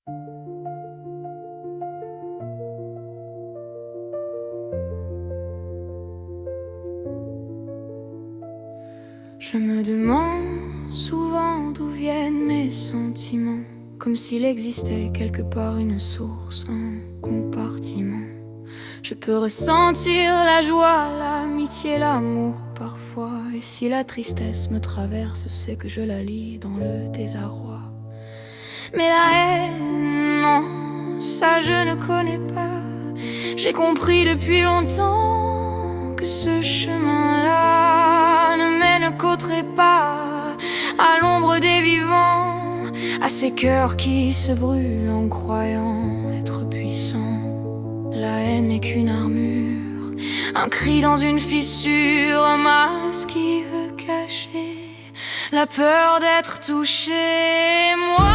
Je me demande souvent d'où viennent mes sentiments, comme s'il existait quelque part une source, un compartiment. Je peux ressentir la joie, l'amitié, l'amour parfois. Et si la tristesse me traverse, c'est que je la lis dans le désarroi. Mais la haine, non, ça je ne connais pas. J'ai compris depuis longtemps que ce chemin-là ne mène qu'au trépas, à l'ombre des vivants, à ces cœurs qui se brûlent en croyant être puissants. La haine n'est qu'une armure, un cri dans une fissure, un masque qui veut cacher la peur d'être touché. Moi,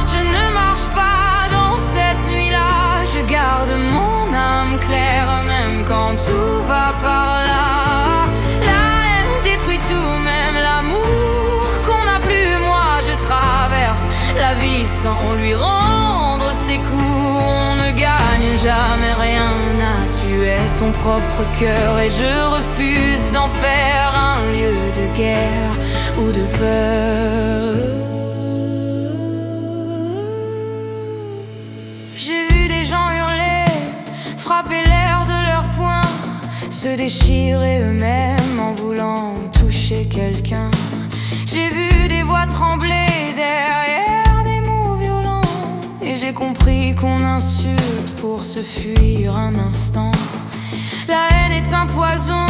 je ne marche pas dans cette nuit-là, je garde mon âme claire, même quand tout va par là. La haine détruit tout, même l'amour qu'on n'a plus. Moi, je traverse la vie sans lui rendre ses coups. On ne gagne jamais rien à tuer son propre cœur, et je refuse d'en faire un lieu de guerre ou de peur. J'ai vu des gens hurler, frapper l'air de leurs poings, se déchirer eux-mêmes en voulant toucher quelqu'un. J'ai vu des voix trembler derrière des mots violents, et j'ai compris qu'on insulte pour se fuir un instant. La haine est un poison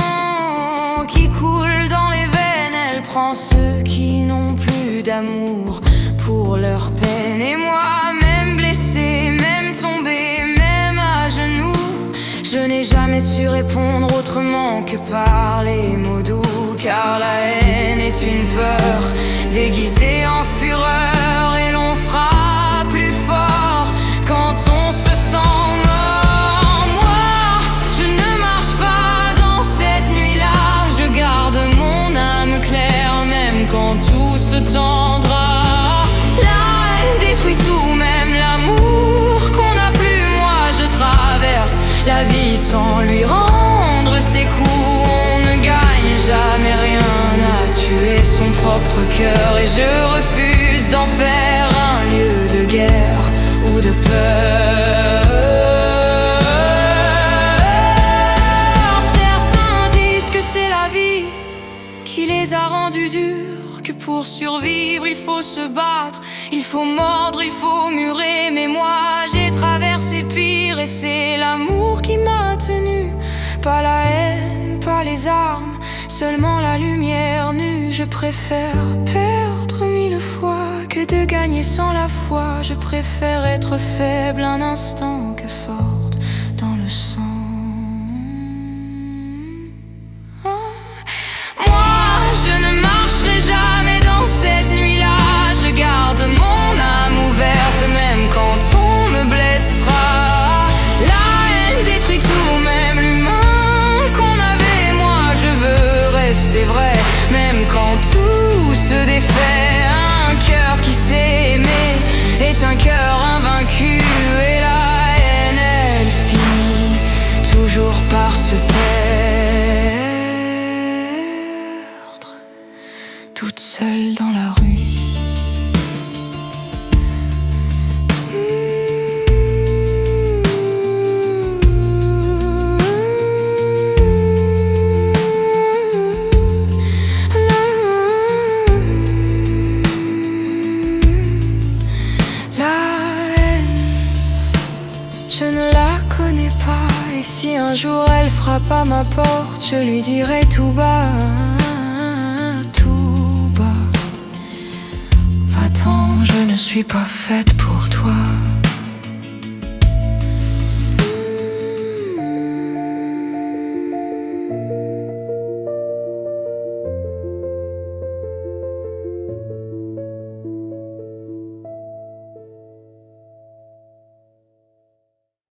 qui coule dans les veines, elle prend ceux qui n'ont plus d'amour pour leur peine. Et moi, même blessé, même tombé, même à genoux, je n'ai jamais su répondre autrement que par les mots doux. Car la haine est une peur déguisée en fureur, et l'on frappe plus fort quand on se sent mort. Moi, je ne marche pas dans cette nuit-là, je garde mon âme claire, même quand tout se tendra. La haine détruit tout, même l'amour qu'on n'a plus. Moi, je traverse la vie sans lui rendre ses coups. On ne gagne jamais rien à tuer son propre cœur, et je refuse d'en faire un lieu de guerre ou de peur. Certains disent que c'est la vie qui les a rendus durs, que pour survivre il faut se battre, il faut mordre, il faut murer. Mais moi j'ai traversé pire, et c'est l'amour qui m'a tenu. Pas la haine, pas les armes, seulement la lumière nue. Je préfère perdre 1000 fois que de gagner sans la foi. Je préfère être faible un instant que forte dans le sang. Moi, je ne marcherai jamais dans cette nuit-là, je garde mon âme ouverte, même quand on me blessera. La haine détruit tout, même l'humain qu'on avait. Moi, je veux rester vrai, même quand tout se défait. Un cœur qui sait aimer est un cœur invaincu, et la haine, elle finit toujours par se perdre toute seule dans la rue. Je ne la connais pas, et si un jour elle frappe à ma porte, je lui dirai tout bas, tout bas: va-t'en, je ne suis pas faite pour toi.